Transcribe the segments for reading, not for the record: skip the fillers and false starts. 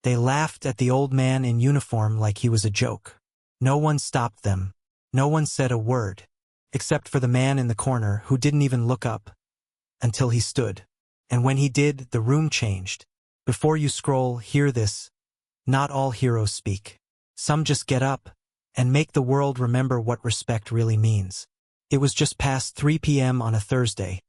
They laughed at the old man in uniform like he was a joke. No one stopped them. No one said a word, except for the man in the corner who didn't even look up until he stood. And when he did, the room changed. Before you scroll, hear this. Not all heroes speak. Some just get up and make the world remember what respect really means. It was just past 3 p.m. on a Thursday,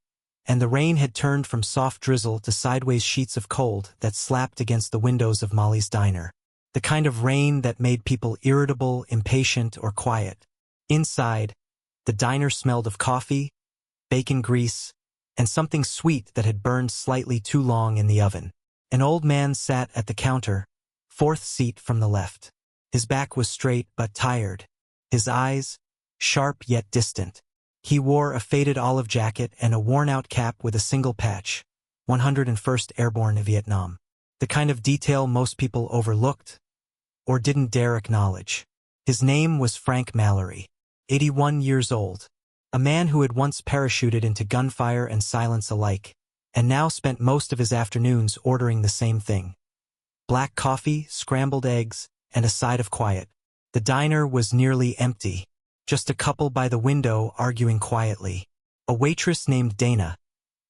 and the rain had turned from soft drizzle to sideways sheets of cold that slapped against the windows of Molly's diner. The kind of rain that made people irritable, impatient, or quiet. Inside, the diner smelled of coffee, bacon grease, and something sweet that had burned slightly too long in the oven. An old man sat at the counter, fourth seat from the left. His back was straight but tired. His eyes, sharp yet distant. He wore a faded olive jacket and a worn-out cap with a single patch, 101st Airborne Vietnam. The kind of detail most people overlooked or didn't dare acknowledge. His name was Frank Mallory, 81 years old, a man who had once parachuted into gunfire and silence alike, and now spent most of his afternoons ordering the same thing. Black coffee, scrambled eggs, and a side of quiet. The diner was nearly empty. Just a couple by the window arguing quietly. A waitress named Dana,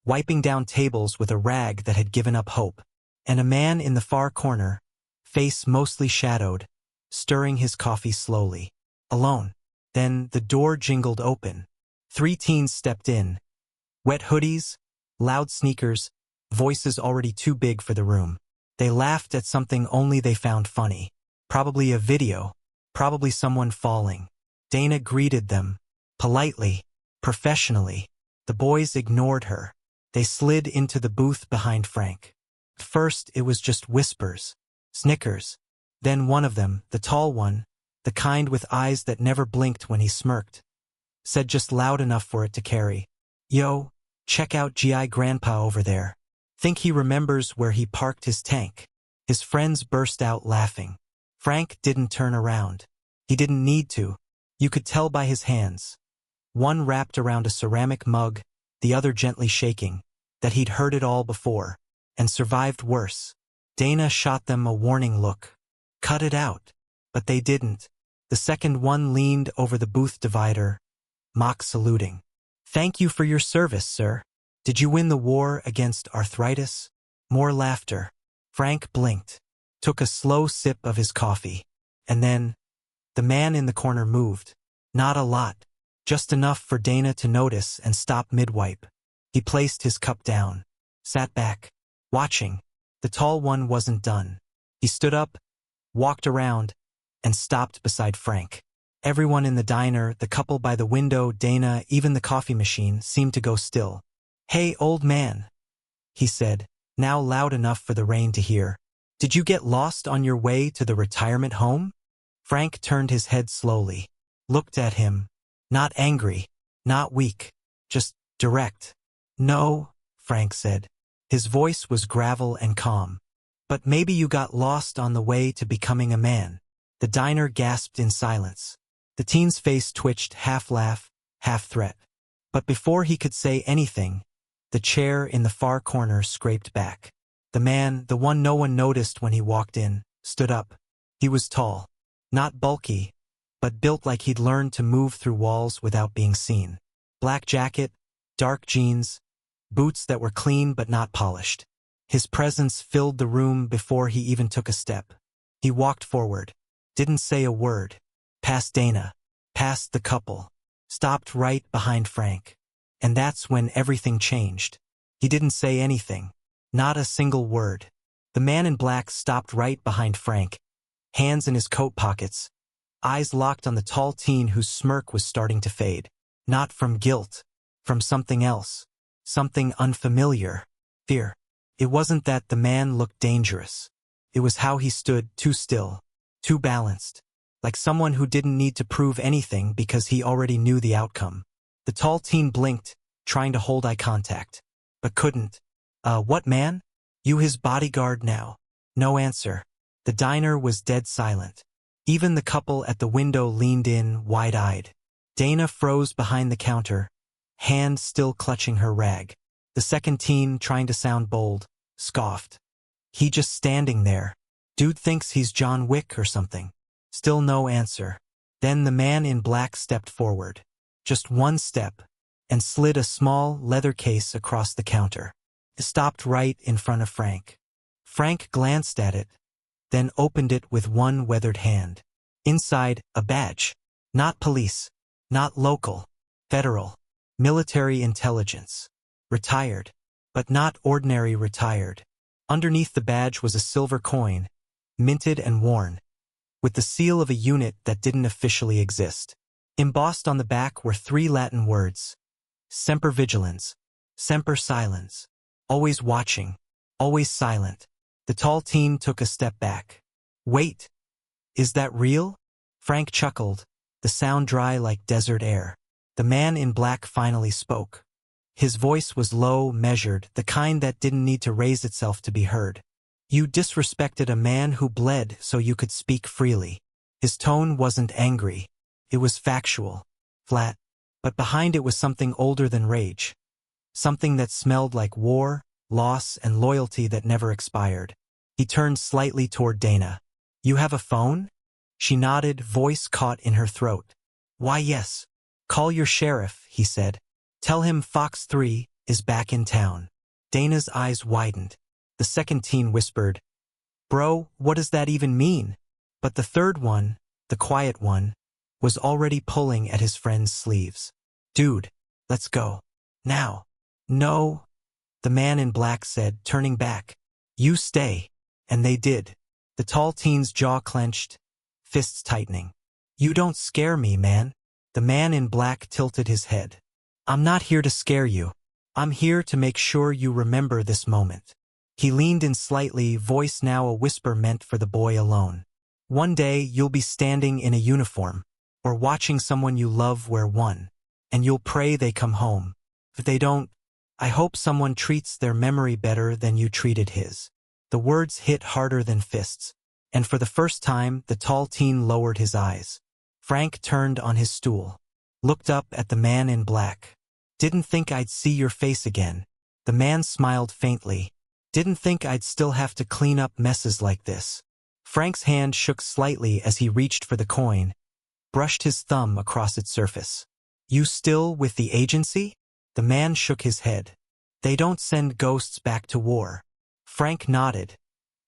wiping down tables with a rag that had given up hope. And a man in the far corner, face mostly shadowed, stirring his coffee slowly. Alone. Then the door jingled open. 3 teens stepped in. Wet hoodies, loud sneakers, voices already too big for the room. They laughed at something only they found funny. Probably a video. Probably someone falling. Dana greeted them, politely, professionally. The boys ignored her. They slid into the booth behind Frank. First, it was just whispers, snickers. Then one of them, the tall one, the kind with eyes that never blinked when he smirked, said just loud enough for it to carry, "Yo, check out GI Grandpa over there. Think he remembers where he parked his tank." His friends burst out laughing. Frank didn't turn around. He didn't need to. You could tell by his hands, one wrapped around a ceramic mug, the other gently shaking, that he'd heard it all before, and survived worse. Dana shot them a warning look. Cut it out. But they didn't. The second one leaned over the booth divider, mock saluting. "Thank you for your service, sir. Did you win the war against arthritis?" More laughter. Frank blinked, took a slow sip of his coffee, and then the man in the corner moved. Not a lot, just enough for Dana to notice and stop mid-wipe. He placed his cup down, sat back, watching. The tall one wasn't done. He stood up, walked around, and stopped beside Frank. Everyone in the diner, the couple by the window, Dana, even the coffee machine, seemed to go still. "Hey, old man," he said, now loud enough for the rain to hear. "Did you get lost on your way to the retirement home?" Frank turned his head slowly, looked at him, not angry, not weak, just direct. "No," Frank said. His voice was gravel and calm. "But maybe you got lost on the way to becoming a man." The diner gasped in silence. The teen's face twitched, half laugh, half threat. But before he could say anything, the chair in the far corner scraped back. The man, the one no one noticed when he walked in, stood up. He was tall. Not bulky, but built like he'd learned to move through walls without being seen. Black jacket, dark jeans, boots that were clean but not polished. His presence filled the room before he even took a step. He walked forward, didn't say a word, past Dana, past the couple, stopped right behind Frank. And that's when everything changed. He didn't say anything, not a single word. The man in black stopped right behind Frank, hands in his coat pockets, eyes locked on the tall teen whose smirk was starting to fade. Not from guilt, from something else, something unfamiliar, fear. It wasn't that the man looked dangerous. It was how he stood, too still, too balanced, like someone who didn't need to prove anything because he already knew the outcome. The tall teen blinked, trying to hold eye contact, but couldn't. What man? You his bodyguard now." No answer. The diner was dead silent. Even the couple at the window leaned in, wide-eyed. Dana froze behind the counter, hand still clutching her rag. The second teen, trying to sound bold, scoffed. "He just standing there. Dude thinks he's John Wick or something. Still no answer. Then the man in black stepped forward. Just one step, and slid a small leather case across the counter. It stopped right in front of Frank. Frank glanced at it, then opened it with one weathered hand. Inside, a badge. Not police. Not local. Federal. Military intelligence. Retired. But not ordinary retired. Underneath the badge was a silver coin, minted and worn, with the seal of a unit that didn't officially exist. Embossed on the back were 3 Latin words. Semper vigilans. Semper silens. Always watching. Always silent. The tall teen took a step back. Wait. Is that real? Frank chuckled, the sound dry like desert air. The man in black finally spoke. His voice was low, measured, the kind that didn't need to raise itself to be heard. You disrespected a man who bled so you could speak freely. His tone wasn't angry. It was factual, flat, but behind it was something older than rage. Something that smelled like war, loss, and loyalty that never expired. He turned slightly toward Dana. You have a phone? She nodded, voice caught in her throat. Why yes. Call your sheriff, he said. Tell him Fox 3 is back in town. Dana's eyes widened. The second teen whispered, Bro, what does that even mean? But the third one, the quiet one, was already pulling at his friend's sleeves. Dude, let's go. Now. No. The man in black said, turning back. You stay. And they did. The tall teen's jaw clenched, fists tightening. You don't scare me, man. The man in black tilted his head. I'm not here to scare you. I'm here to make sure you remember this moment. He leaned in slightly, voice now a whisper meant for the boy alone. One day you'll be standing in a uniform, or watching someone you love wear one, and you'll pray they come home. If they don't, I hope someone treats their memory better than you treated his. The words hit harder than fists, and for the first time the tall teen lowered his eyes. Frank turned on his stool, looked up at the man in black. Didn't think I'd see your face again. The man smiled faintly. Didn't think I'd still have to clean up messes like this. Frank's hand shook slightly as he reached for the coin, brushed his thumb across its surface. You still with the agency? The man shook his head. They don't send ghosts back to war. Frank nodded,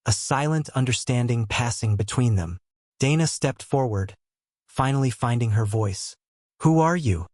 a silent understanding passing between them. Dana stepped forward, finally finding her voice. Who are you?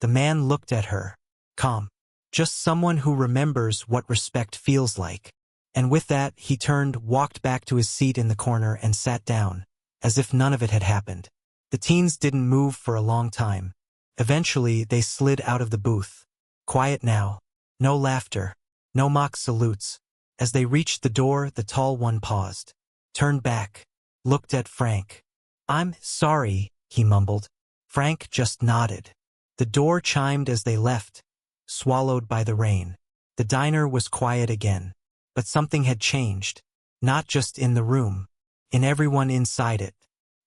The man looked at her, calm. Just someone who remembers what respect feels like. And with that, he turned, walked back to his seat in the corner and sat down, as if none of it had happened. The teens didn't move for a long time. Eventually, they slid out of the booth. Quiet now. No laughter. No mock salutes. As they reached the door, the tall one paused, turned back, looked at Frank. I'm sorry, he mumbled. Frank just nodded. The door chimed as they left, swallowed by the rain. The diner was quiet again. But something had changed, not just in the room, in everyone inside it,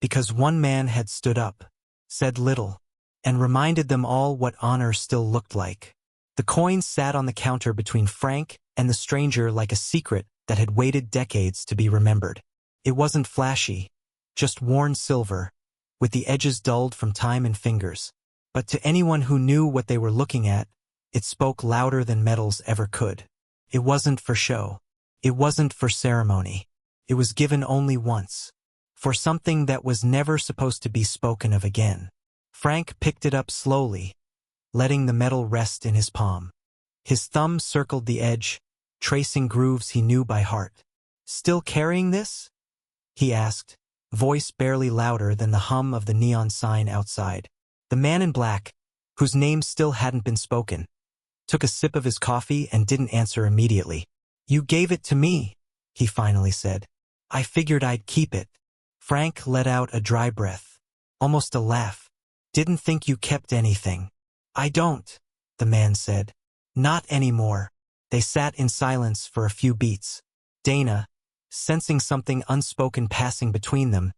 because one man had stood up, said little, and reminded them all what honor still looked like. The coin sat on the counter between Frank and the stranger like a secret that had waited decades to be remembered. It wasn't flashy, just worn silver, with the edges dulled from time and fingers. But to anyone who knew what they were looking at, it spoke louder than metals ever could. It wasn't for show. It wasn't for ceremony. It was given only once. For something that was never supposed to be spoken of again. Frank picked it up slowly, letting the metal rest in his palm. His thumb circled the edge, tracing grooves he knew by heart. Still carrying this? He asked, voice barely louder than the hum of the neon sign outside. The man in black, whose name still hadn't been spoken, took a sip of his coffee and didn't answer immediately. You gave it to me, he finally said. I figured I'd keep it. Frank let out a dry breath, almost a laugh. Didn't think you kept anything. I don't, the man said. Not anymore. They sat in silence for a few beats. Dana, sensing something unspoken passing between them,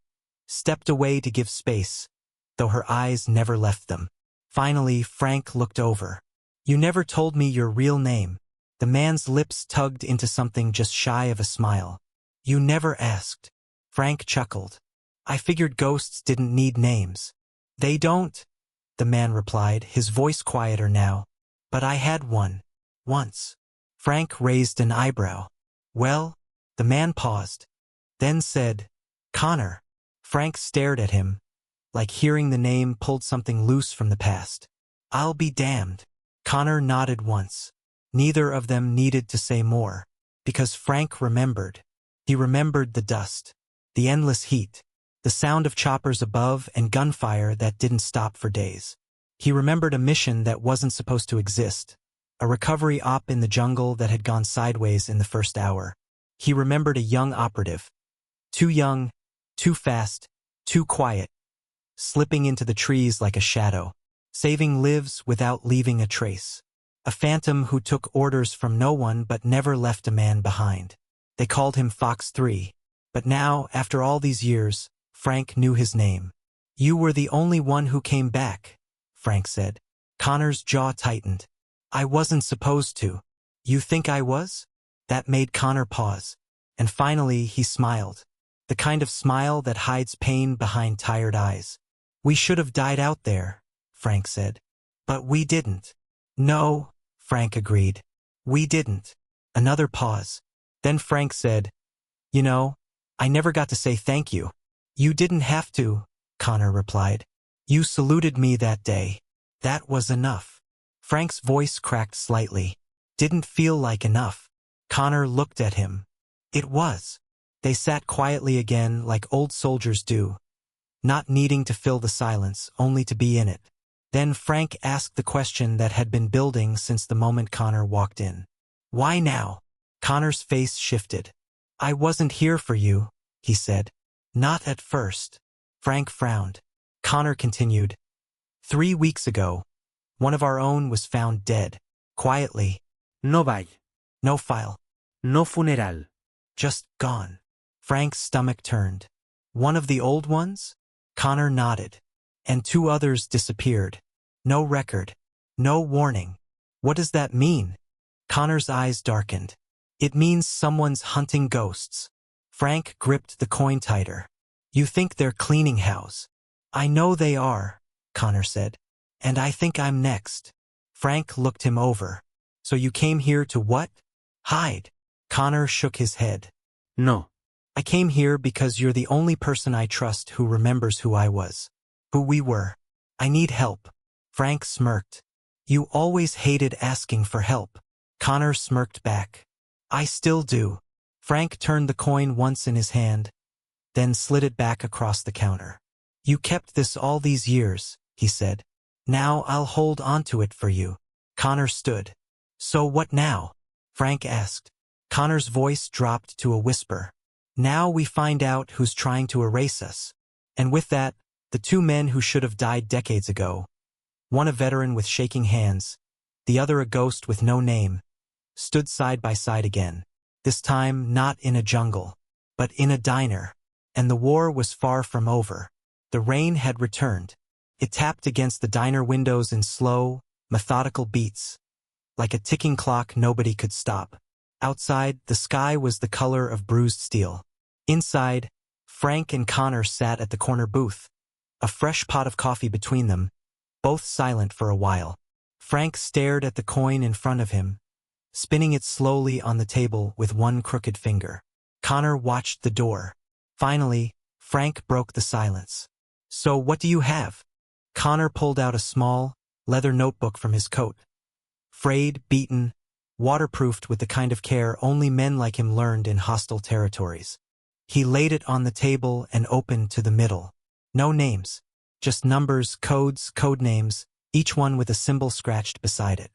stepped away to give space, though her eyes never left them. Finally, Frank looked over. You never told me your real name. The man's lips tugged into something just shy of a smile. You never asked. Frank chuckled. I figured ghosts didn't need names. They don't, the man replied, his voice quieter now. But I had one. Once. Frank raised an eyebrow. Well? The man paused. Then said, Connor. Frank stared at him, like hearing the name pulled something loose from the past. I'll be damned. Connor nodded once. Neither of them needed to say more, because Frank remembered. He remembered the dust, the endless heat, the sound of choppers above and gunfire that didn't stop for days. He remembered a mission that wasn't supposed to exist, a recovery op in the jungle that had gone sideways in the first hour. He remembered a young operative. Too young, too fast, too quiet, slipping into the trees like a shadow, saving lives without leaving a trace. A phantom who took orders from no one but never left a man behind. They called him Fox 3. But now, after all these years, Frank knew his name. You were the only one who came back, Frank said. Connor's jaw tightened. I wasn't supposed to. You think I was? That made Connor pause. And finally he smiled. The kind of smile that hides pain behind tired eyes. We should have died out there, Frank said. But we didn't. No, Frank agreed. We didn't. Another pause. Then Frank said, You know, I never got to say thank you. You didn't have to, Connor replied. You saluted me that day. That was enough. Frank's voice cracked slightly. Didn't feel like enough. Connor looked at him. It was. They sat quietly again like old soldiers do, not needing to fill the silence, only to be in it. Then Frank asked the question that had been building since the moment Connor walked in. Why now? Connor's face shifted. I wasn't here for you, he said. Not at first. Frank frowned. Connor continued. 3 weeks ago, one of our own was found dead. Quietly. No baile. No file. No funeral. Just gone. Frank's stomach turned. One of the old ones? Connor nodded. And 2 others disappeared. No record. No warning. What does that mean? Connor's eyes darkened. It means someone's hunting ghosts. Frank gripped the coin tighter. You think they're cleaning house? I know they are, Connor said. And I think I'm next. Frank looked him over. So you came here to what? Hide. Connor shook his head. No. I came here because you're the only person I trust who remembers who I was. Who we were. I need help. Frank smirked. You always hated asking for help. Connor smirked back. I still do. Frank turned the coin once in his hand, then slid it back across the counter. You kept this all these years, he said. Now I'll hold onto it for you. Connor stood. So what now? Frank asked. Connor's voice dropped to a whisper. Now we find out who's trying to erase us. And with that, the 2 men who should have died decades ago, one a veteran with shaking hands, the other a ghost with no name, stood side by side again. This time not in a jungle, but in a diner. And the war was far from over. The rain had returned. It tapped against the diner windows in slow, methodical beats, like a ticking clock nobody could stop. Outside, the sky was the color of bruised steel. Inside, Frank and Connor sat at the corner booth, a fresh pot of coffee between them, both silent for a while. Frank stared at the coin in front of him, spinning it slowly on the table with one crooked finger. Connor watched the door. Finally, Frank broke the silence. So what do you have? Connor pulled out a small, leather notebook from his coat. Frayed, beaten, waterproofed with the kind of care only men like him learned in hostile territories. He laid it on the table and opened to the middle. No names, just numbers, codes, code names, each one with a symbol scratched beside it.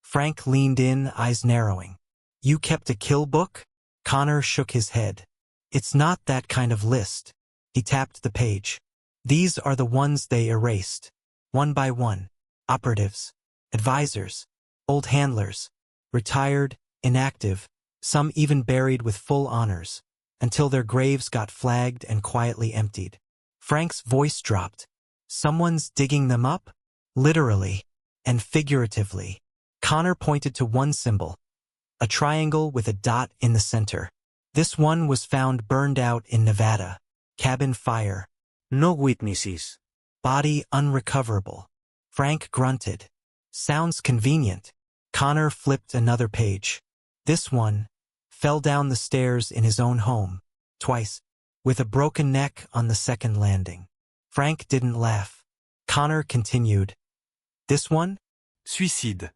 Frank leaned in, eyes narrowing. You kept a kill book? Connor shook his head. It's not that kind of list. He tapped the page. These are the ones they erased. One by one. Operatives. Advisors. Old handlers. Retired, inactive, some even buried with full honors, until their graves got flagged and quietly emptied. Frank's voice dropped. Someone's digging them up? Literally. And figuratively. Connor pointed to one symbol. A triangle with a dot in the center. This one was found burned out in Nevada. Cabin fire. No witnesses. Body unrecoverable. Frank grunted. Sounds convenient. Connor flipped another page. This one fell down the stairs in his own home, twice, with a broken neck on the second landing. Frank didn't laugh. Connor continued. This one? Suicide.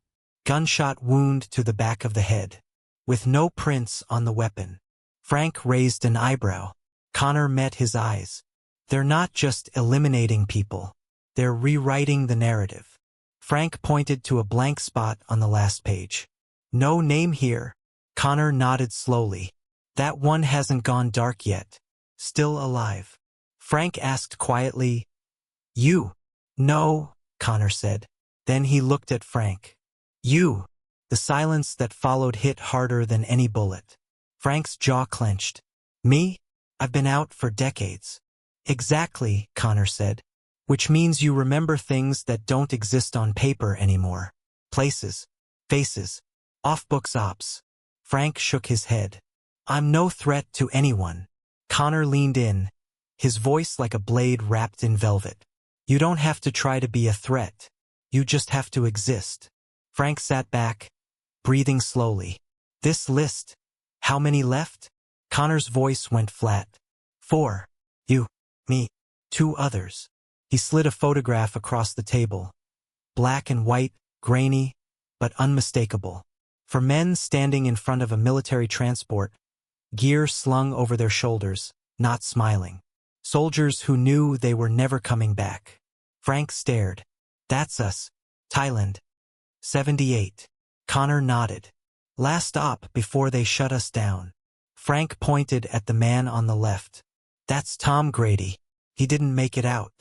Gunshot wound to the back of the head, with no prints on the weapon. Frank raised an eyebrow. Connor met his eyes. They're not just eliminating people. They're rewriting the narrative. Frank pointed to a blank spot on the last page. No name here. Connor nodded slowly. That one hasn't gone dark yet. Still alive. Frank asked quietly, You? No, Connor said. Then he looked at Frank. You. The silence that followed hit harder than any bullet. Frank's jaw clenched. Me? I've been out for decades. Exactly, Connor said. Which means you remember things that don't exist on paper anymore. Places. Faces. Off-books ops. Frank shook his head. I'm no threat to anyone. Connor leaned in, his voice like a blade wrapped in velvet. You don't have to try to be a threat. You just have to exist. Frank sat back, breathing slowly. This list. How many left? Connor's voice went flat. 4. You, me, 2 others. He slid a photograph across the table. Black and white, grainy, but unmistakable. For men standing in front of a military transport, gear slung over their shoulders, not smiling. Soldiers who knew they were never coming back. Frank stared. That's us. Thailand. 78. Connor nodded. Last op before they shut us down. Frank pointed at the man on the left. That's Tom Grady. He didn't make it out.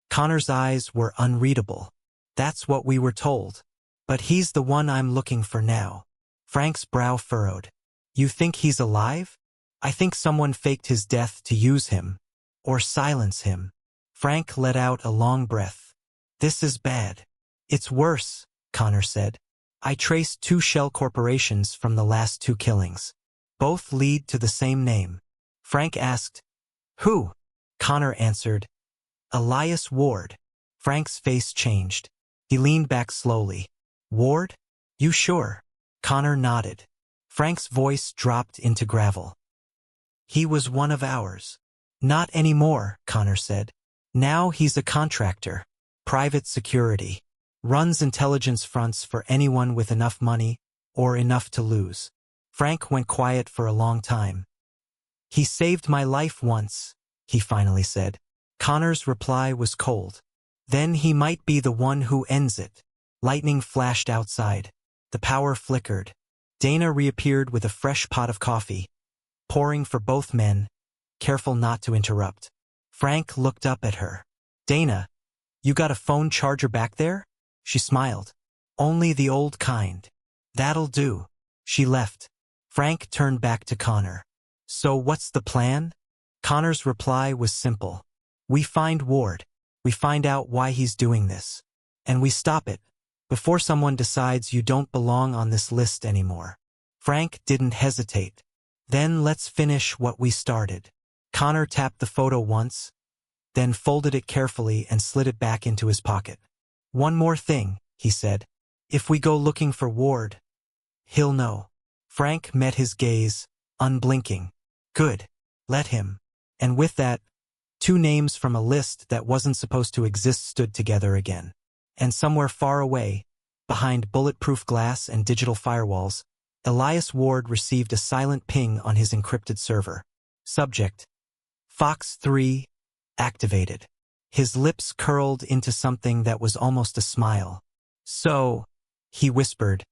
Connor's eyes were unreadable. That's what we were told. But he's the one I'm looking for now. Frank's brow furrowed. You think he's alive? I think someone faked his death to use him. Or silence him. Frank let out a long breath. This is bad. It's worse, Connor said. I traced 2 shell corporations from the last 2 killings. Both lead to the same name. Frank asked, Who? Connor answered, Elias Ward. Frank's face changed. He leaned back slowly. Ward? You sure? Connor nodded. Frank's voice dropped into gravel. He was one of ours. Not anymore, Connor said. Now he's a contractor. Private security. Runs intelligence fronts for anyone with enough money, or enough to lose. Frank went quiet for a long time. He saved my life once, he finally said. Connor's reply was cold. Then he might be the one who ends it. Lightning flashed outside. The power flickered. Dana reappeared with a fresh pot of coffee, pouring for both men, careful not to interrupt. Frank looked up at her. Dana, you got a phone charger back there? She smiled. Only the old kind. That'll do. She left. Frank turned back to Connor. So what's the plan? Connor's reply was simple. We find Ward. We find out why he's doing this. And we stop it, before someone decides you don't belong on this list anymore. Frank didn't hesitate. Then let's finish what we started. Connor tapped the photo once, then folded it carefully and slid it back into his pocket. One more thing, he said. If we go looking for Ward, he'll know. Frank met his gaze, unblinking. Good. Let him. And with that, 2 names from a list that wasn't supposed to exist stood together again. And somewhere far away, behind bulletproof glass and digital firewalls, Elias Ward received a silent ping on his encrypted server. Subject: Fox 3, activated. His lips curled into something that was almost a smile. So, he whispered,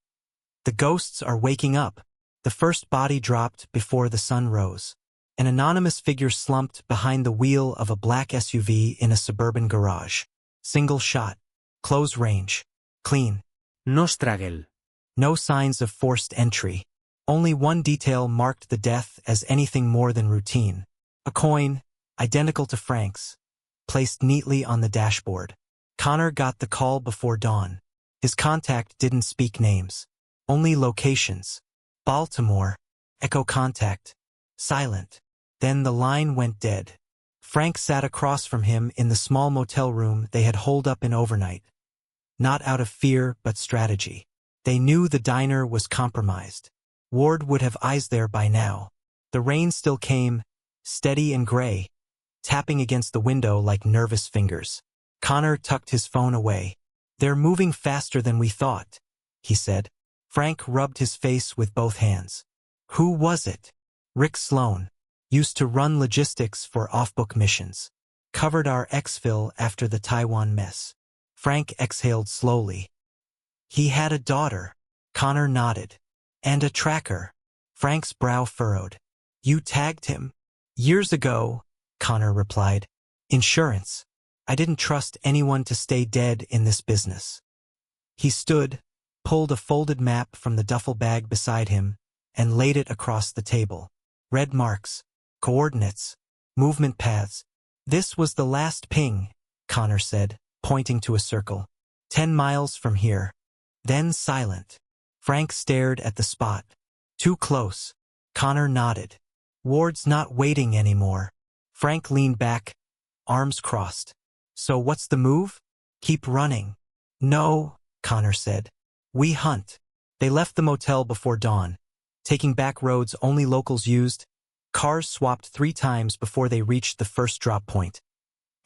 the ghosts are waking up. The first body dropped before the sun rose. An anonymous figure slumped behind the wheel of a black SUV in a suburban garage. Single shot. Close range. Clean. No struggle. No signs of forced entry. Only one detail marked the death as anything more than routine. A coin, identical to Frank's, placed neatly on the dashboard. Connor got the call before dawn. His contact didn't speak names. Only locations. Baltimore. Echo contact. Silent. Then the line went dead. Frank sat across from him in the small motel room they had holed up in overnight. Not out of fear, but strategy. They knew the diner was compromised. Ward would have eyes there by now. The rain still came, steady and gray, tapping against the window like nervous fingers. Connor tucked his phone away. "They're moving faster than we thought," he said. Frank rubbed his face with both hands. "Who was it?" "Rick Sloan. Used to run logistics for off-book missions. Covered our exfil after the Taiwan mess." Frank exhaled slowly. "He had a daughter." Connor nodded. "And a tracker." Frank's brow furrowed. "You tagged him?" "Years ago," Connor replied. "Insurance. I didn't trust anyone to stay dead in this business." He stood, pulled a folded map from the duffel bag beside him, and laid it across the table. Red marks, coordinates, movement paths. "This was the last ping," Connor said, pointing to a circle. 10 miles from here. Then silent. Frank stared at the spot. "Too close." Connor nodded. "Ward's not waiting anymore." Frank leaned back, arms crossed. "So what's the move?" "Keep running." "No," Connor said. "We hunt." They left the motel before dawn, taking back roads only locals used. Cars swapped 3 times before they reached the first drop point,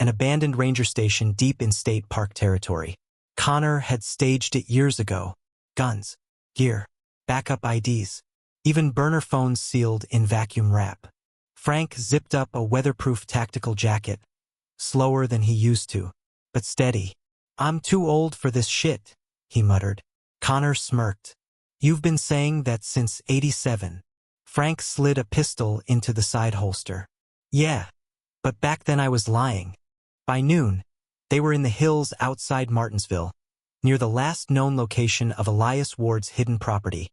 an abandoned ranger station deep in state park territory. Connor had staged it years ago. Guns, gear, backup IDs, even burner phones sealed in vacuum wrap. Frank zipped up a weatherproof tactical jacket, slower than he used to, but steady. "I'm too old for this shit," he muttered. Connor smirked. "You've been saying that since '87. Frank slid a pistol into the side holster. "Yeah, but back then I was lying." By noon, they were in the hills outside Martinsville, near the last known location of Elias Ward's hidden property,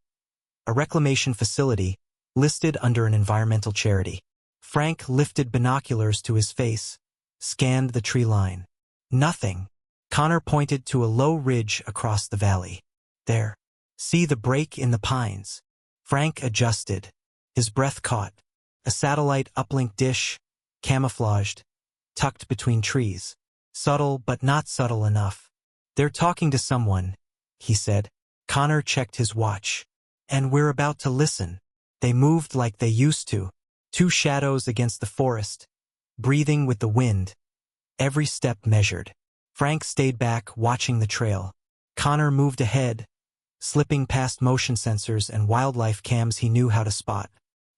a reclamation facility listed under an environmental charity. Frank lifted binoculars to his face, scanned the tree line. Nothing. Connor pointed to a low ridge across the valley. "There. See the break in the pines." Frank adjusted. His breath caught. A satellite uplink dish, camouflaged, tucked between trees. Subtle but not subtle enough. "They're talking to someone," he said. Connor checked his watch. "And we're about to listen." They moved like they used to. 2 shadows against the forest, breathing with the wind. Every step measured. Frank stayed back, watching the trail. Connor moved ahead, slipping past motion sensors and wildlife cams he knew how to spot.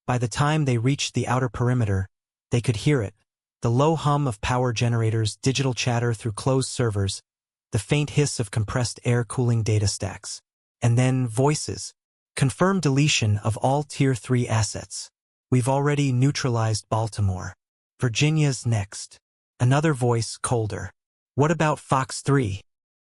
By the time they reached the outer perimeter, they could hear it. The low hum of power generators, digital chatter through closed servers, the faint hiss of compressed air cooling data stacks. And then voices. "Confirm deletion of all Tier 3 assets. We've already neutralized Baltimore. Virginia's next." Another voice, colder. "What about Fox 3?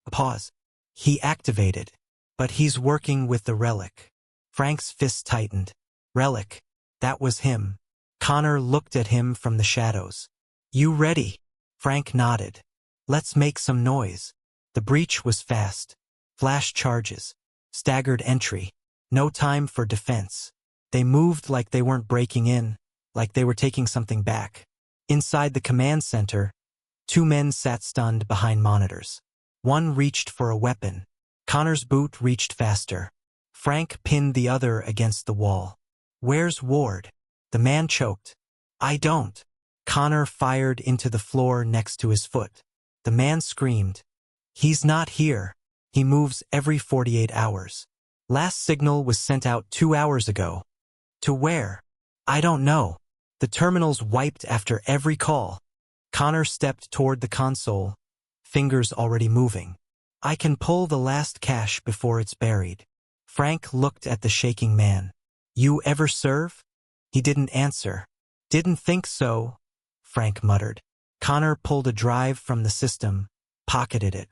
A pause. "He activated. But he's working with the relic." Frank's fist tightened. "Relic. That was him." Connor looked at him from the shadows. "You ready?" Frank nodded. "Let's make some noise." The breach was fast. Flash charges. Staggered entry. No time for defense. They moved like they weren't breaking in, like they were taking something back. Inside the command center, 2 men sat stunned behind monitors. One reached for a weapon. Connor's boot reached faster. Frank pinned the other against the wall. "Where's Ward?" The man choked. "I don't." Connor fired into the floor next to his foot. The man screamed. "He's not here. He moves every 48 hours. Last signal was sent out 2 hours ago." "To where?" "I don't know. The terminal's wiped after every call." Connor stepped toward the console, fingers already moving. "I can pull the last cache before it's buried." Frank looked at the shaking man. "You ever serve?" He didn't answer. "Didn't think so," Frank muttered. Connor pulled a drive from the system, pocketed it.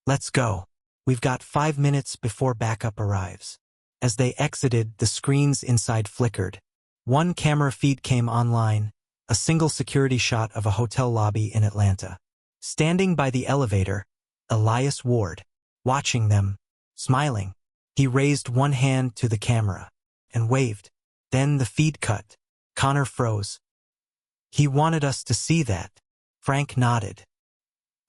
"Let's go. We've got 5 minutes before backup arrives." As they exited, the screens inside flickered. One camera feed came online, a single security shot of a hotel lobby in Atlanta. Standing by the elevator, Elias Ward, watching them, smiling. He raised one hand to the camera and waved. Then the feed cut. Connor froze. "He wanted us to see that." Frank nodded.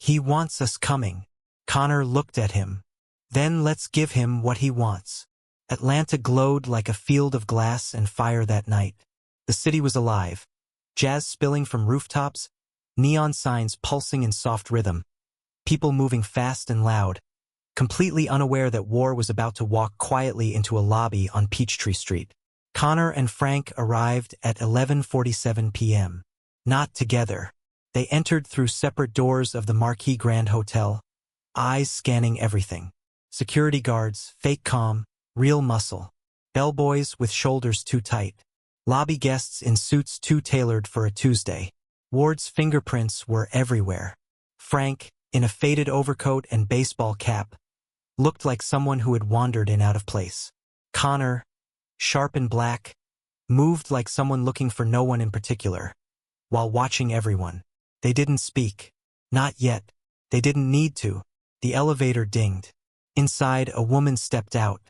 He wants us coming. Connor looked at him. Then let's give him what he wants. Atlanta glowed like a field of glass and fire that night. The city was alive. Jazz spilling from rooftops, neon signs pulsing in soft rhythm, people moving fast and loud, completely unaware that war was about to walk quietly into a lobby on Peachtree Street. Connor and Frank arrived at 11:47 p.m. Not together. They entered through separate doors of the Marquis Grand Hotel, eyes scanning everything. Security guards, fake calm, real muscle. Bellboys with shoulders too tight. Lobby guests in suits too tailored for a Tuesday. Ward's fingerprints were everywhere. Frank, in a faded overcoat and baseball cap, looked like someone who had wandered in out of place. Connor, sharp and black, moved like someone looking for no one in particular, while watching everyone. They didn't speak. Not yet. They didn't need to. The elevator dinged. Inside, a woman stepped out.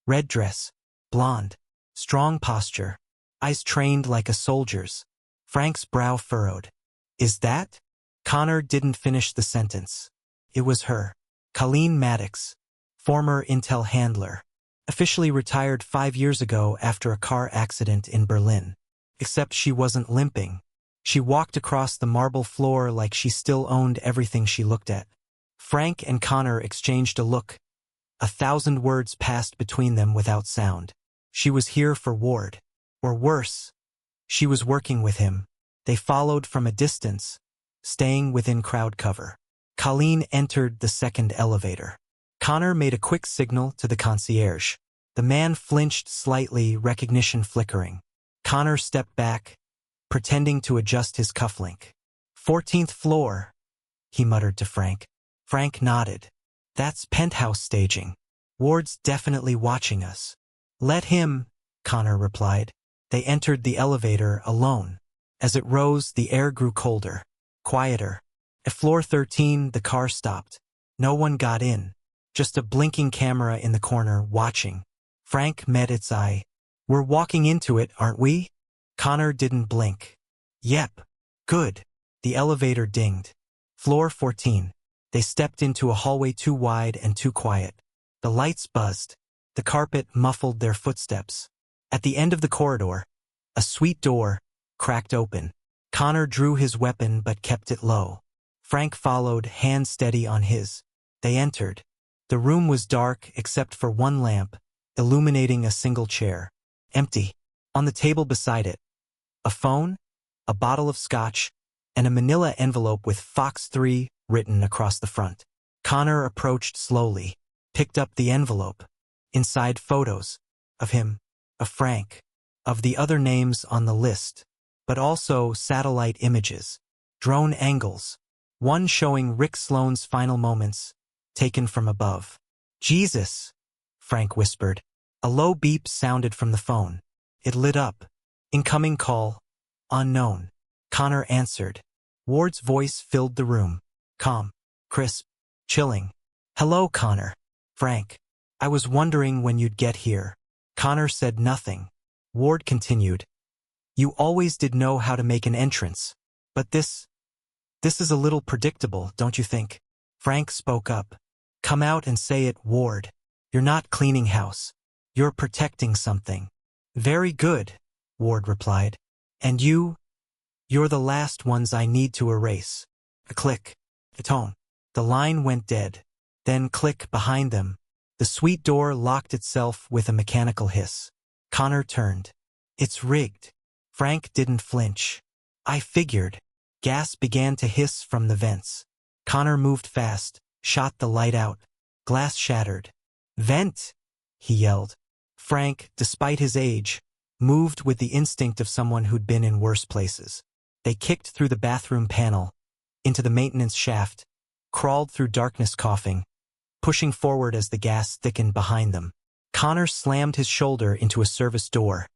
Red dress, blonde, strong posture, eyes trained like a soldier's. Frank's brow furrowed. Is that? Connor didn't finish the sentence. It was her. Colleen Maddox, former Intel handler. Officially retired 5 years ago after a car accident in Berlin. Except she wasn't limping. She walked across the marble floor like she still owned everything she looked at. Frank and Connor exchanged a look. 1,000 words passed between them without sound. She was here for Ward. Or worse, she was working with him. They followed from a distance, staying within crowd cover. Colleen entered the second elevator. Connor made a quick signal to the concierge. The man flinched slightly, recognition flickering. Connor stepped back, pretending to adjust his cufflink. 14th floor, he muttered to Frank. Frank nodded. That's penthouse staging. Ward's definitely watching us. Let him, Connor replied. They entered the elevator alone. As it rose, the air grew colder, quieter. At floor 13, the car stopped. No one got in. Just a blinking camera in the corner, watching. Frank met its eye. We're walking into it, aren't we? Connor didn't blink. Yep. Good. The elevator dinged. Floor 14. They stepped into a hallway too wide and too quiet. The lights buzzed. The carpet muffled their footsteps. At the end of the corridor, a suite door cracked open. Connor drew his weapon but kept it low. Frank followed, hand steady on his. They entered. The room was dark except for one lamp, illuminating a single chair. Empty. On the table beside it, a phone, a bottle of scotch, and a manila envelope with Fox 3 written across the front. Connor approached slowly, picked up the envelope. Inside, photos of him, of Frank, of the other names on the list, but also satellite images, drone angles, one showing Rick Sloan's final moments, taken from above. Jesus, Frank whispered. A low beep sounded from the phone. It lit up. Incoming call. Unknown. Connor answered. Ward's voice filled the room. Calm, crisp, chilling. Hello, Connor. Frank. I was wondering when you'd get here. Connor said nothing. Ward continued. You always did know how to make an entrance. But this is a little predictable, don't you think? Frank spoke up. Come out and say it, Ward. You're not cleaning house. You're protecting something. Very good, Ward replied. And you're the last ones I need to erase. A click. A tone. The line went dead. Then click behind them. The suite door locked itself with a mechanical hiss. Connor turned. It's rigged. Frank didn't flinch. I figured. Gas began to hiss from the vents. Connor moved fast, shot the light out. Glass shattered. Vent! He yelled. Frank, despite his age, moved with the instinct of someone who'd been in worse places. They kicked through the bathroom panel, into the maintenance shaft, crawled through darkness coughing, pushing forward as the gas thickened behind them. Connor slammed his shoulder into a service door.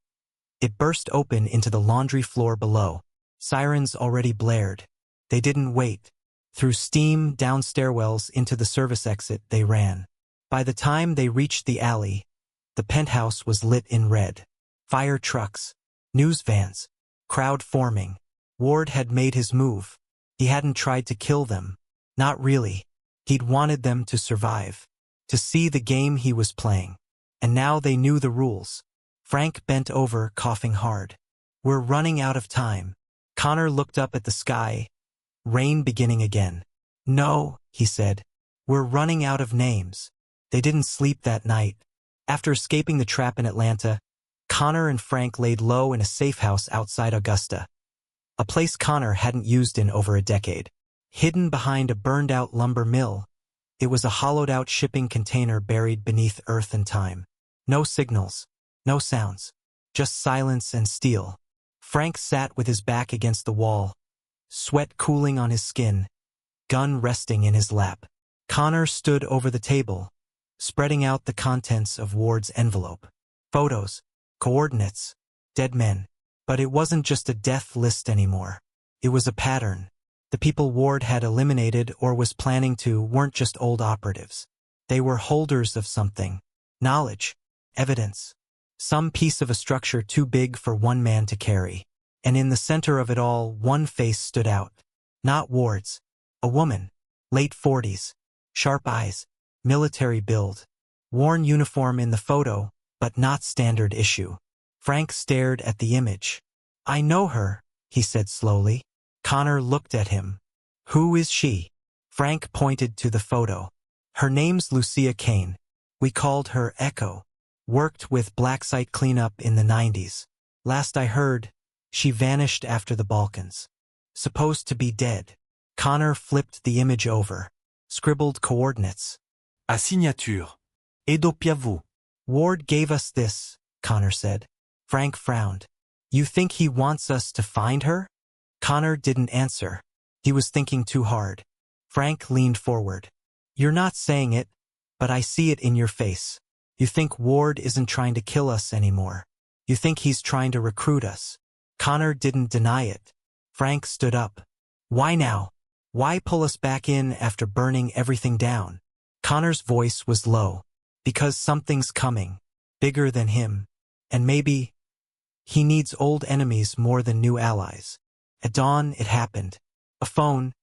It burst open into the laundry floor below. Sirens already blared. They didn't wait. Through steam, down stairwells, into the service exit they ran. By the time they reached the alley, the penthouse was lit in red. Fire trucks, news vans, crowd forming. Ward had made his move. He hadn't tried to kill them. Not really. He'd wanted them to survive. To see the game he was playing. And now they knew the rules. Frank bent over, coughing hard. We're running out of time. Connor looked up at the sky. Rain beginning again. No, he said. We're running out of names. They didn't sleep that night. After escaping the trap in Atlanta, Connor and Frank laid low in a safe house outside Augusta. A place Connor hadn't used in over a decade. Hidden behind a burned-out lumber mill, it was a hollowed-out shipping container buried beneath earth and time. No signals, no sounds, just silence and steel. Frank sat with his back against the wall, sweat cooling on his skin, gun resting in his lap. Connor stood over the table, spreading out the contents of Ward's envelope. Photos, coordinates, dead men. But it wasn't just a death list anymore. It was a pattern. The people Ward had eliminated or was planning to weren't just old operatives. They were holders of something. Knowledge, evidence, some piece of a structure too big for one man to carry. And in the center of it all, one face stood out. Not Ward's. A woman, late 40s, sharp eyes, military build, worn uniform in the photo, but not standard issue. Frank stared at the image. I know her, he said slowly. Connor looked at him. Who is she? Frank pointed to the photo. Her name's Lucia Kane. We called her Echo. Worked with black site cleanup in the 90s. Last I heard, she vanished after the Balkans. Supposed to be dead. Connor flipped the image over. Scribbled coordinates. A signature. Et doppiavo. Ward gave us this, Connor said. Frank frowned. You think he wants us to find her? Connor didn't answer. He was thinking too hard. Frank leaned forward. You're not saying it, but I see it in your face. You think Ward isn't trying to kill us anymore. You think he's trying to recruit us. Connor didn't deny it. Frank stood up. Why now? Why pull us back in after burning everything down? Connor's voice was low. Because something's coming. Bigger than him. And maybe he needs old enemies more than new allies. At dawn, it happened. A phone,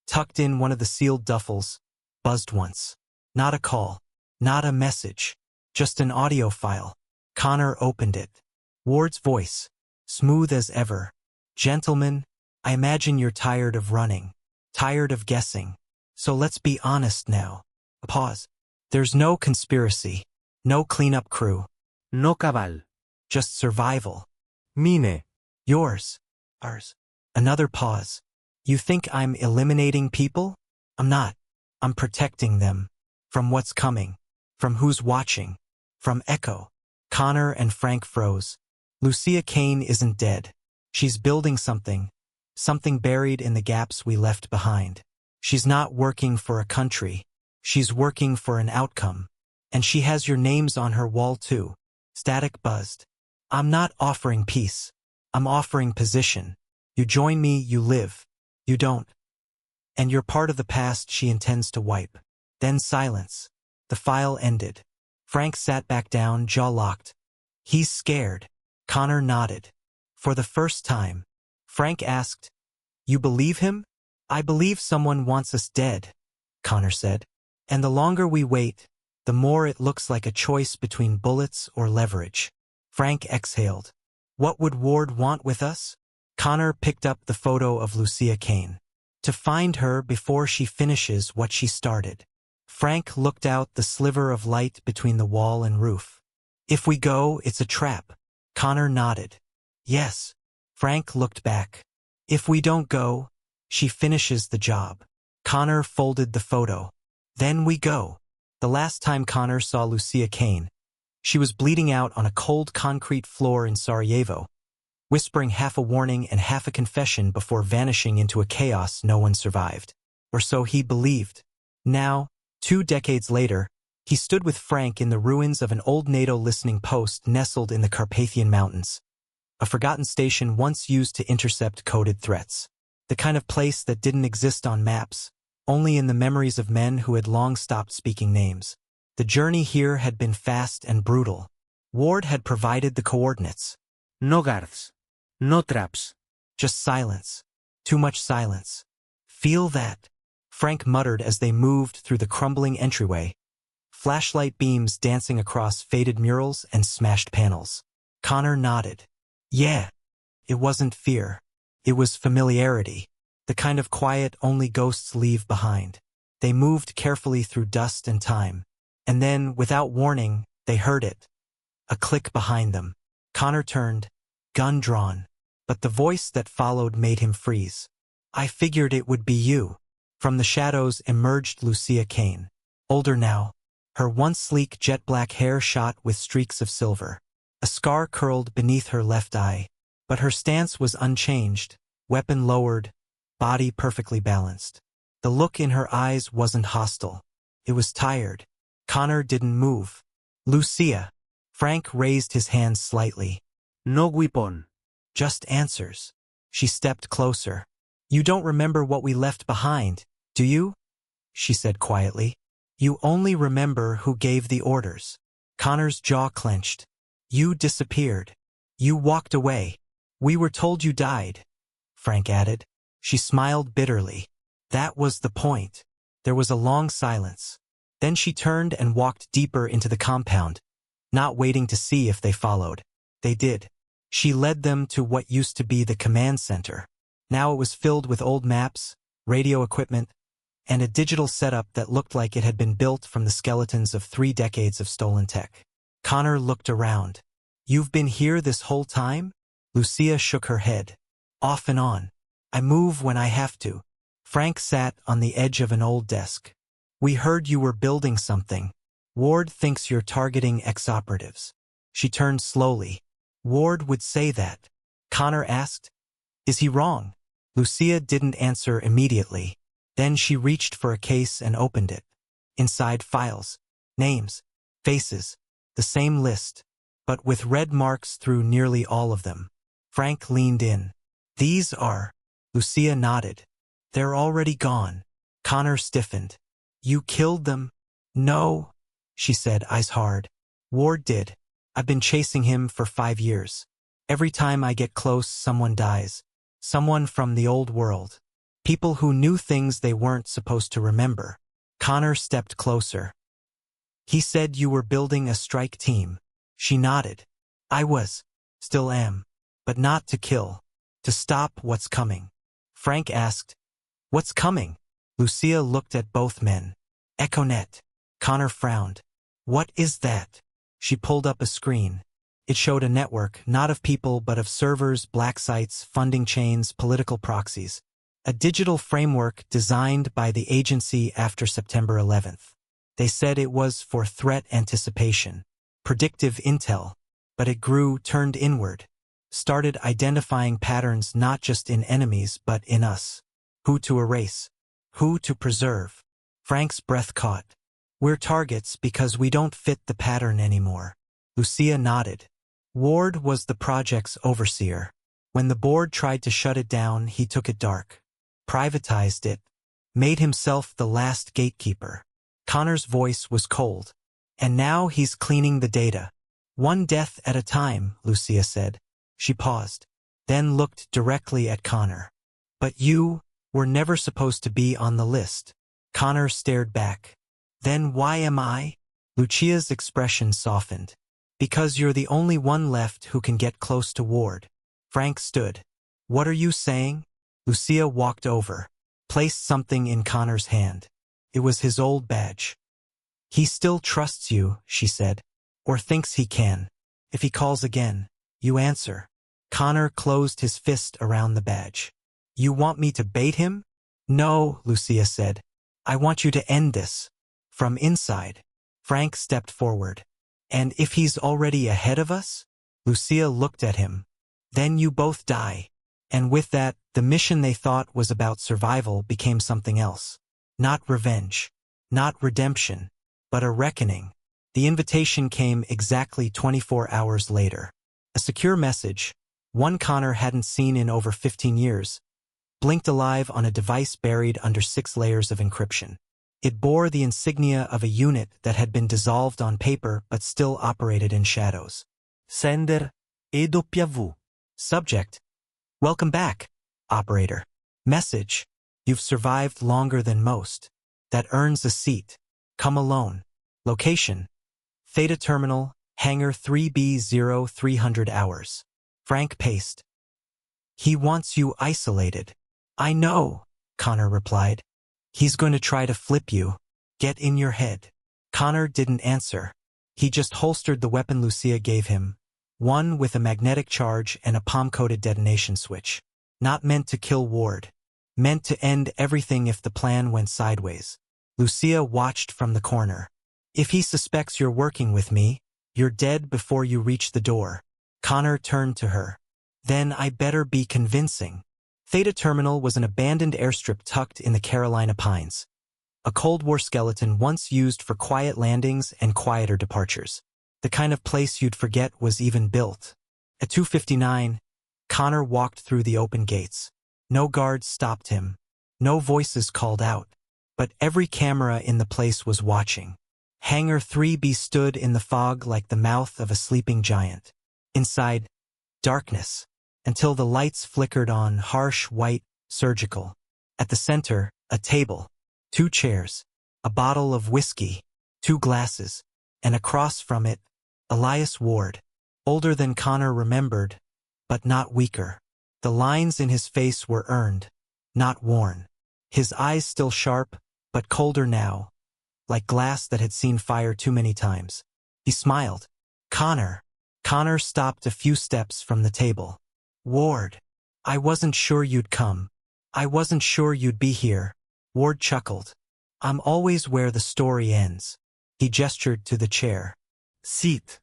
tucked in one of the sealed duffels, buzzed once. Not a call. Not a message. Just an audio file. Connor opened it. Ward's voice, smooth as ever. Gentlemen, I imagine you're tired of running. Tired of guessing. So let's be honest now. A pause. There's no conspiracy. No cleanup crew. No cabal. Just survival. Mine. Yours. Ours. Another pause. You think I'm eliminating people? I'm not. I'm protecting them. From what's coming. From who's watching. From Echo. Connor and Frank froze. Lucia Kane isn't dead. She's building something. Something buried in the gaps we left behind. She's not working for a country. She's working for an outcome. And she has your names on her wall too. Static buzzed. I'm not offering peace. I'm offering position. You join me, you live. You don't. And you're part of the past she intends to wipe. Then silence. The file ended. Frank sat back down, jaw locked. He's scared. Connor nodded. For the first time. Frank asked, You believe him? I believe someone wants us dead, Connor said. And the longer we wait, the more it looks like a choice between bullets or leverage. Frank exhaled. What would Ward want with us? Connor picked up the photo of Lucia Kane. To find her before she finishes what she started. Frank looked out the sliver of light between the wall and roof. If we go, it's a trap. Connor nodded. Yes. Frank looked back. If we don't go, she finishes the job. Connor folded the photo. Then we go. The last time Connor saw Lucia Kane, she was bleeding out on a cold concrete floor in Sarajevo, whispering half a warning and half a confession before vanishing into a chaos no one survived. Or so he believed. Now, 2 decades later, he stood with Frank in the ruins of an old NATO listening post nestled in the Carpathian Mountains. A forgotten station once used to intercept coded threats. The kind of place that didn't exist on maps, only in the memories of men who had long stopped speaking names. The journey here had been fast and brutal. Ward had provided the coordinates. No guards. No traps. Just silence. Too much silence. Feel that? Frank muttered as they moved through the crumbling entryway, flashlight beams dancing across faded murals and smashed panels. Connor nodded. Yeah. It wasn't fear. It was familiarity. The kind of quiet only ghosts leave behind. They moved carefully through dust and time. And then, without warning, they heard it. A click behind them. Connor turned, gun drawn. But the voice that followed made him freeze. I figured it would be you. From the shadows emerged Lucia Kane. Older now, her once sleek jet-black hair shot with streaks of silver. A scar curled beneath her left eye. But her stance was unchanged, weapon lowered, body perfectly balanced. The look in her eyes wasn't hostile. It was tired. Connor didn't move. Lucia. Frank raised his hands slightly. No weapon. Just answers. She stepped closer. You don't remember what we left behind, do you? She said quietly. You only remember who gave the orders. Connor's jaw clenched. You disappeared. You walked away. We were told you died, Frank added. She smiled bitterly. That was the point. There was a long silence. Then she turned and walked deeper into the compound, not waiting to see if they followed. They did. She led them to what used to be the command center. Now it was filled with old maps, radio equipment, and a digital setup that looked like it had been built from the skeletons of 3 decades of stolen tech. Connor looked around. You've been here this whole time? Lucia shook her head. Off and on. I move when I have to. Frank sat on the edge of an old desk. We heard you were building something. Ward thinks you're targeting ex-operatives. She turned slowly. Ward would say that. Connor asked. Is he wrong? Lucia didn't answer immediately. Then she reached for a case and opened it. Inside files. Names. Faces. The same list. But with red marks through nearly all of them. Frank leaned in. These are. Lucia nodded. They're already gone. Connor stiffened. You killed them? No, she said, eyes hard. Ward did. I've been chasing him for 5 years. Every time I get close, someone dies. Someone from the old world. People who knew things they weren't supposed to remember. Connor stepped closer. He said you were building a strike team. She nodded. I was. Still am. But not to kill. To stop what's coming. Frank asked. What's coming? Lucia looked at both men. Econet. Connor frowned. What is that? She pulled up a screen. It showed a network, not of people but of servers, black sites, funding chains, political proxies. A digital framework designed by the agency after September 11th. They said it was for threat anticipation, predictive intel, but it grew, turned inward, started identifying patterns not just in enemies but in us. Who to erase, who to preserve. Frank's breath caught. We're targets because we don't fit the pattern anymore. Lucia nodded. Ward was the project's overseer. When the board tried to shut it down, he took it dark. Privatized it. Made himself the last gatekeeper. Connor's voice was cold. And now he's cleaning the data. 1 death at a time, Lucia said. She paused. Then looked directly at Connor. But you were never supposed to be on the list. Connor stared back. Then why am I? Lucia's expression softened. Because you're the only one left who can get close to Ward. Frank stood. What are you saying? Lucia walked over. Placed something in Connor's hand. It was his old badge. He still trusts you, she said. Or thinks he can. If he calls again, you answer. Connor closed his fist around the badge. You want me to bait him? No, Lucia said. I want you to end this. From inside. Frank stepped forward. And if he's already ahead of us? Lucia looked at him. Then you both die. And with that, the mission they thought was about survival became something else. Not revenge. Not redemption. But a reckoning. The invitation came exactly 24 hours later. A secure message, one Connor hadn't seen in over 15 years, blinked alive on a device buried under 6 layers of encryption. It bore the insignia of a unit that had been dissolved on paper but still operated in shadows. Sender EW. Subject. Welcome back, operator. Message. You've survived longer than most. That earns a seat. Come alone. Location: Theta Terminal, Hangar 3B0 300 hours. Frank paced. He wants you isolated. I know, Connor replied. He's going to try to flip you. Get in your head. Connor didn't answer. He just holstered the weapon Lucia gave him, one with a magnetic charge and a palm-coated detonation switch. Not meant to kill Ward. Meant to end everything if the plan went sideways. Lucia watched from the corner. If he suspects you're working with me, you're dead before you reach the door. Connor turned to her. Then I better be convincing. Theta Terminal was an abandoned airstrip tucked in the Carolina Pines. A Cold War skeleton once used for quiet landings and quieter departures. The kind of place you'd forget was even built. At 2:59, Connor walked through the open gates. No guards stopped him. No voices called out. But every camera in the place was watching. Hangar 3B stood in the fog like the mouth of a sleeping giant. Inside, darkness, until the lights flickered on, harsh, white, surgical. At the center, a table, 2 chairs, a bottle of whiskey, 2 glasses, and across from it, Elias Ward, older than Connor remembered, but not weaker. The lines in his face were earned, not worn. His eyes still sharp, but colder now, like glass that had seen fire too many times. He smiled. Connor. Connor stopped a few steps from the table. Ward. I wasn't sure you'd come. I wasn't sure you'd be here. Ward chuckled. I'm always where the story ends. He gestured to the chair. Seat.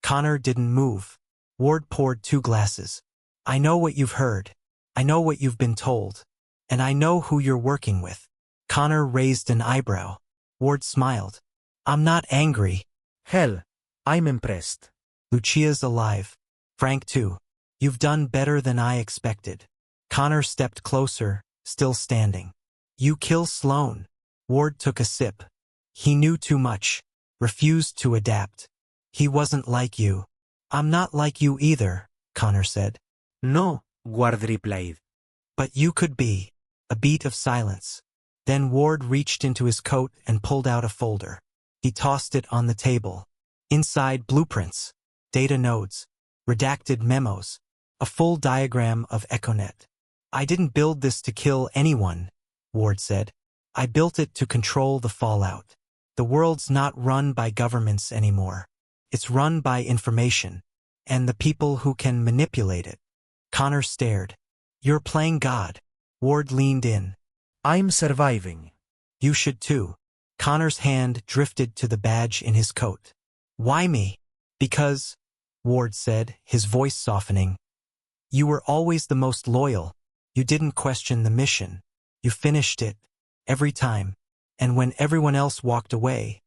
Connor didn't move. Ward poured 2 glasses. I know what you've heard. I know what you've been told. And I know who you're working with. Connor raised an eyebrow. Ward smiled. I'm not angry. Hell, I'm impressed. Lucia's alive. Frank too. You've done better than I expected. Connor stepped closer, still standing. You kill Sloan. Ward took a sip. He knew too much. Refused to adapt. He wasn't like you. I'm not like you either, Connor said. No, Ward replied. But you could be. A beat of silence. Then Ward reached into his coat and pulled out a folder. He tossed it on the table. Inside, blueprints, data nodes, redacted memos, a full diagram of Econet. I didn't build this to kill anyone, Ward said. I built it to control the fallout. The world's not run by governments anymore. It's run by information, and the people who can manipulate it. Connor stared. You're playing God. Ward leaned in. I'm surviving. You should too. Connor's hand drifted to the badge in his coat. Why me? Because, Ward said, his voice softening. You were always the most loyal. You didn't question the mission. You finished it. Every time. And when everyone else walked away,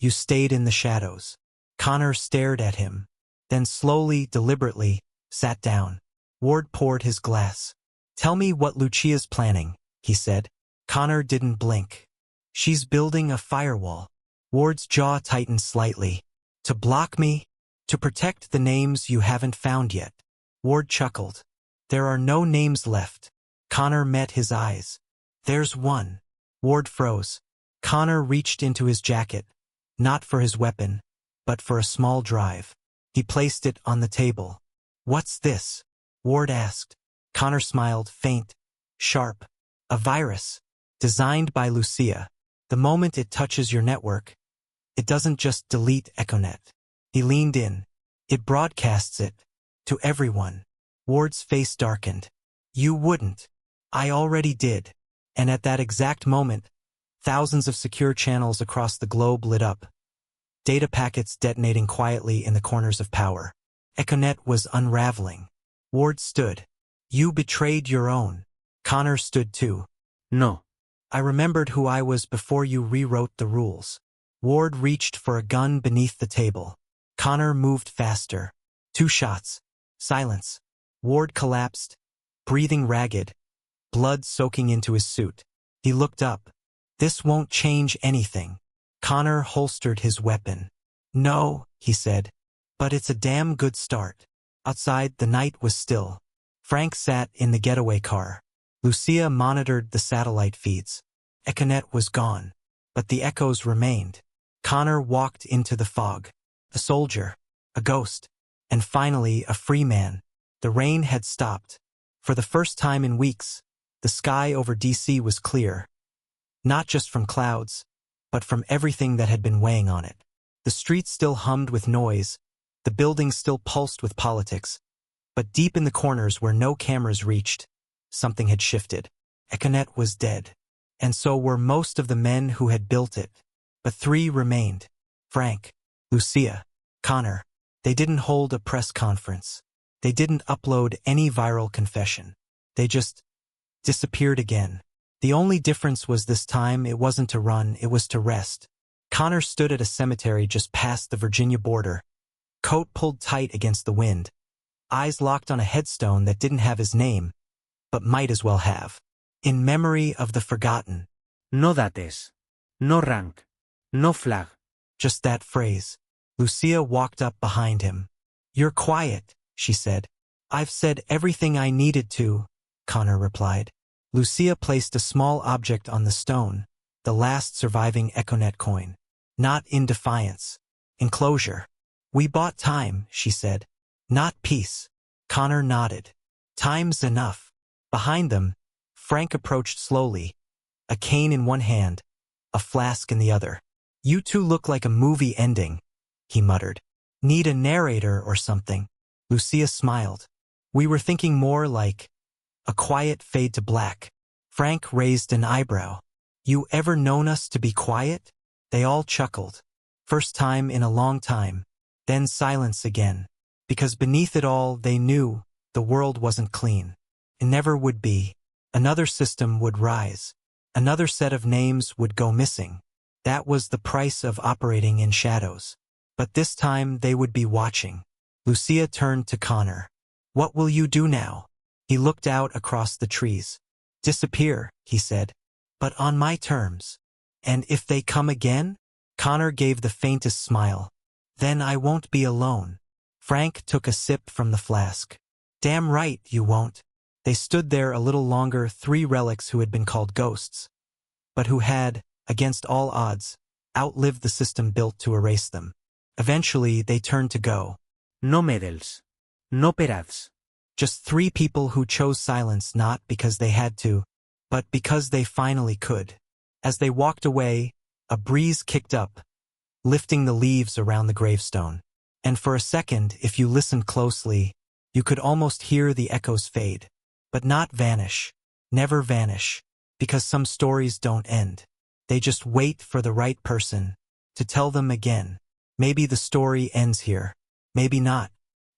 you stayed in the shadows. Connor stared at him. Then slowly, deliberately, sat down. Ward poured his glass. Tell me what Lucia's planning, he said. Connor didn't blink. She's building a firewall. Ward's jaw tightened slightly. To block me? To protect the names you haven't found yet. Ward chuckled. There are no names left. Connor met his eyes. There's one. Ward froze. Connor reached into his jacket, not for his weapon, but for a small drive. He placed it on the table. What's this? Ward asked. Connor smiled, faint, sharp. A virus, designed by Lucia. The moment it touches your network, it doesn't just delete Econet. He leaned in. It broadcasts it. To everyone. Ward's face darkened. You wouldn't. I already did. And at that exact moment, thousands of secure channels across the globe lit up. Data packets detonating quietly in the corners of power. Econet was unraveling. Ward stood. You betrayed your own. Connor stood too. No. I remembered who I was before you rewrote the rules. Ward reached for a gun beneath the table. Connor moved faster. 2 shots. Silence. Ward collapsed, breathing ragged, blood soaking into his suit. He looked up. This won't change anything. Connor holstered his weapon. No, he said, but it's a damn good start. Outside, the night was still. Frank sat in the getaway car. Lucia monitored the satellite feeds. Econet was gone, but the echoes remained. Connor walked into the fog. A soldier, a ghost, and finally a free man. The rain had stopped. For the first time in weeks, the sky over DC was clear. Not just from clouds, but from everything that had been weighing on it. The streets still hummed with noise, the buildings still pulsed with politics, but deep in the corners where no cameras reached, something had shifted. Econet was dead, and so were most of the men who had built it. But three remained: Frank, Lucia, Connor. They didn't hold a press conference. They didn't upload any viral confession. They just disappeared again. The only difference was this time it wasn't to run, it was to rest. Connor stood at a cemetery just past the Virginia border, coat pulled tight against the wind, eyes locked on a headstone that didn't have his name, but might as well have. In memory of the forgotten. No dates. No rank. No flag. Just that phrase. Lucia walked up behind him. "You're quiet," she said. "I've said everything I needed to," Connor replied. Lucia placed a small object on the stone, the last surviving Econet coin. Not in defiance. In closure. "We bought time," she said. "Not peace." Connor nodded. "Time's enough." Behind them, Frank approached slowly, a cane in one hand, a flask in the other. "You two look like a movie ending," he muttered. "Need a narrator or something?" Lucia smiled. "We were thinking more like a quiet fade to black." Frank raised an eyebrow. "You ever known us to be quiet?" They all chuckled. First time in a long time. Then silence again. Because beneath it all, they knew the world wasn't clean. It never would be. Another system would rise. Another set of names would go missing. That was the price of operating in shadows. But this time they would be watching. Lucia turned to Connor. "What will you do now?" He looked out across the trees. "Disappear," he said. "But on my terms. And if they come again?" Connor gave the faintest smile. "Then I won't be alone." Frank took a sip from the flask. "Damn right you won't." They stood there a little longer, three relics who had been called ghosts, but who had, against all odds, outlived the system built to erase them. Eventually, they turned to go. No medals. No parades. Just three people who chose silence not because they had to, but because they finally could. As they walked away, a breeze kicked up, lifting the leaves around the gravestone. And for a second, if you listened closely, you could almost hear the echoes fade. But not vanish. Never vanish. Because some stories don't end. They just wait for the right person to tell them again. Maybe the story ends here. Maybe not.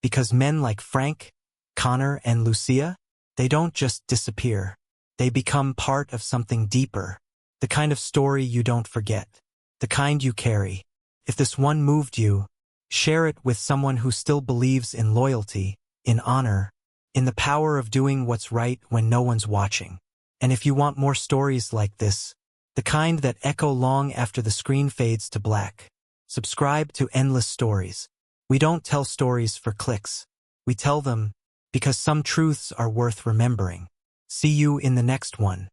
Because men like Frank, Connor, and Lucia, they don't just disappear. They become part of something deeper. The kind of story you don't forget. The kind you carry. If this one moved you, share it with someone who still believes in loyalty, in honor, in the power of doing what's right when no one's watching. And if you want more stories like this, the kind that echo long after the screen fades to black, subscribe to Endless Stories. We don't tell stories for clicks. We tell them because some truths are worth remembering. See you in the next one.